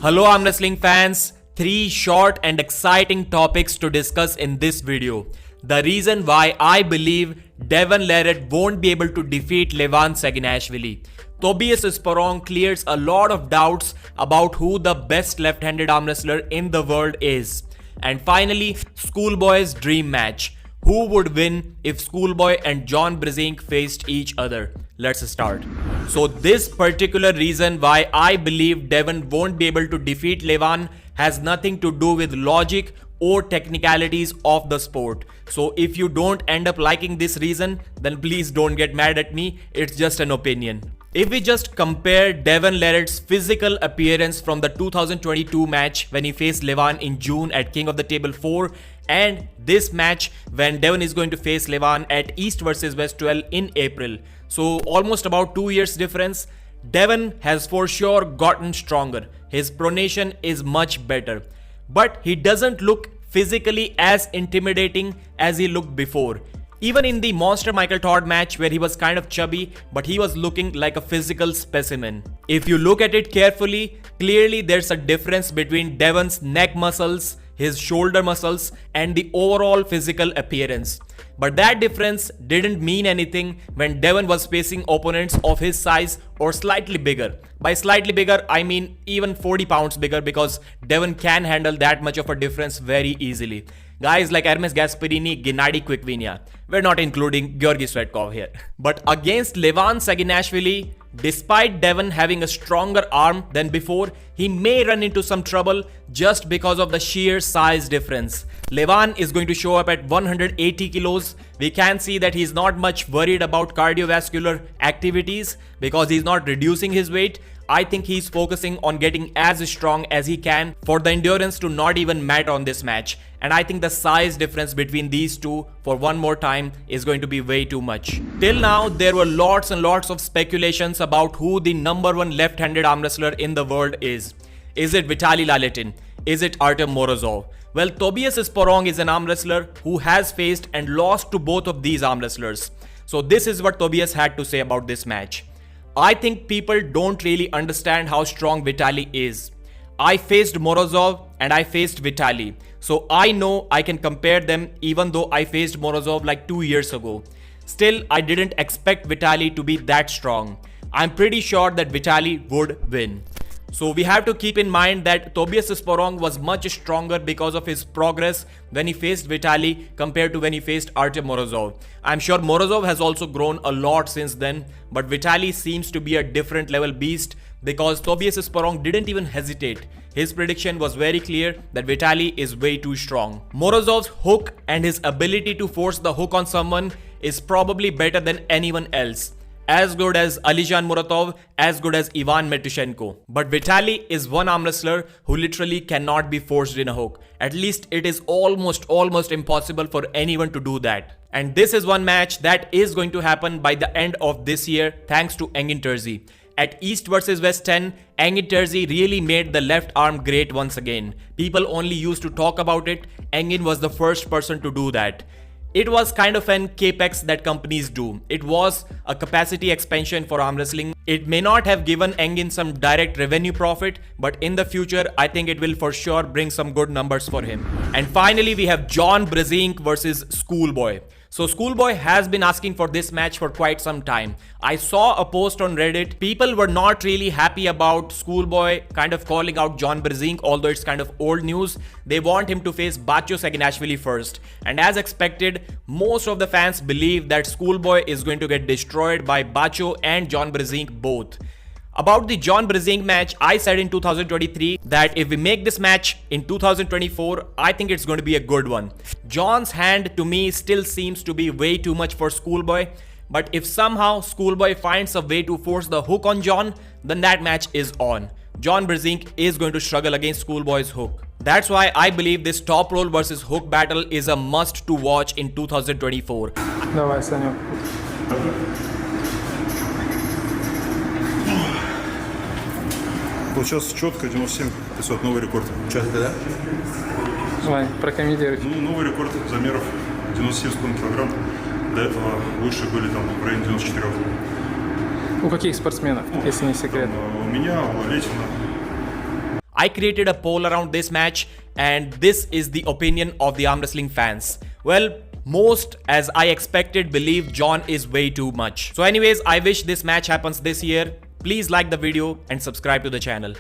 Hello arm wrestling fans, 3 short and exciting topics to discuss in this video. The reason why I believe Devon Laletin won't be able to defeat Levan Saginashvili. Tobias Prediction clears a lot of doubts about who the best left-handed arm wrestler in the world is. And finally, Schoolboy's dream match. Who would win if Schoolboy and Brachin faced each other? Let's start. So this particular reason why I believe Devon won't be able to defeat Levan has nothing to do with logic or technicalities of the sport. So if you don't end up liking this reason, then please don't get mad at me. It's just an opinion. If we just compare Devon Laletin's physical appearance from the 2022 match when he faced Levan in June at King of the Table 4 and this match when Devon is going to face Levan at East vs West 12 in April. So almost about 2 years difference. Devon has for sure gotten stronger. His pronation is much better. But he doesn't look physically as intimidating as he looked before. Even in the Monster Michael Todd match where he was kind of chubby, but he was looking like a physical specimen. If you look at it carefully, clearly there's a difference between Devon's neck muscles, his shoulder muscles, and the overall physical appearance. But that difference didn't mean anything when Devon was facing opponents of his size or slightly bigger. By slightly bigger, I mean even 40 pounds bigger, because Devon can handle that much of a difference very easily. Guys like Hermes Gasparini, Gennady Quickvinia. We're not including Georgi Svetkov here. But against Levan Saginashvili, despite Devon having a stronger arm than before, he may run into some trouble just because of the sheer size difference. Levan is going to show up at 180 kilos. We can see that he's not much worried about cardiovascular activities because he's not reducing his weight. I think he's focusing on getting as strong as he can for the endurance to not even matter on this match. And I think the size difference between these two for one more time is going to be way too much. Till now, there were lots and lots of speculations about who the #1 left-handed arm wrestler in the world is. Is it Vitaly Laletin? Is it Artem Morozov? Well, Tobias Prediction is an arm wrestler who has faced and lost to both of these arm wrestlers. So this is what Tobias had to say about this match. I think people don't really understand how strong Vitaly is. I faced Morozov and I faced Vitaly. So I know I can compare them even though I faced Morozov like 2 years ago. Still, I didn't expect Vitaly to be that strong. I'm pretty sure that Vitaly would win. So we have to keep in mind that Tobias Prediction was much stronger because of his progress when he faced Vitaly compared to when he faced Artem Morozov. I'm sure Morozov has also grown a lot since then, but Vitaly seems to be a different level beast because Tobias Prediction didn't even hesitate. His prediction was very clear that Vitaly is way too strong. Morozov's hook and his ability to force the hook on someone is probably better than anyone else. As good as Alizhan Muratov, as good Ivan Metushenko. But Vitaly is one arm wrestler who literally cannot be forced in a hook. At least it is almost impossible for anyone to do that. And this is one match that is going to happen by the end of this year thanks to Engin Terzi. At East vs West 10, Engin Terzi really made the left arm great once again. People only used to talk about it. Engin was the first person to do that. It was kind of an capex that companies do. It was a capacity expansion for arm wrestling. It may not have given Engin some direct revenue profit, but in the future, I think it will for sure bring some good numbers for him. And finally, we have Brachin versus Schoolboy. So Schoolboy has been asking for this match for quite some time. I saw a post on Reddit. People were not really happy about Schoolboy kind of calling out Brachin, although it's kind of old news. They want him to face Bacho Saginashvili first. And as expected, most of the fans believe that Schoolboy is going to get destroyed by Bacho and Brachin both. About the Brachin match, I said in 2023 that if we make this match in 2024, I think it's going to be a good one. John's hand to me still seems to be way too much for Schoolboy. But if somehow Schoolboy finds a way to force the hook on John, then that match is on. Brachin is going to struggle against Schoolboy's hook. That's why I believe this top roll versus hook battle is a must to watch in 2024. Давай, Санек. Получился четко, 97-500, новый рекорд. Четко, да? Давай, прокомментируйте. Ну, новый рекорд замеров 97,5 килограмм. До этого выше были там в районе 94. У каких спортсменов, если не секрет? Там, у меня, у Лалетина. I created a poll around this match, and this is the opinion of the arm wrestling fans. Well, most, as I expected, believe John is way too much. So anyways, I wish this match happens this year. Please like the video and subscribe to the channel.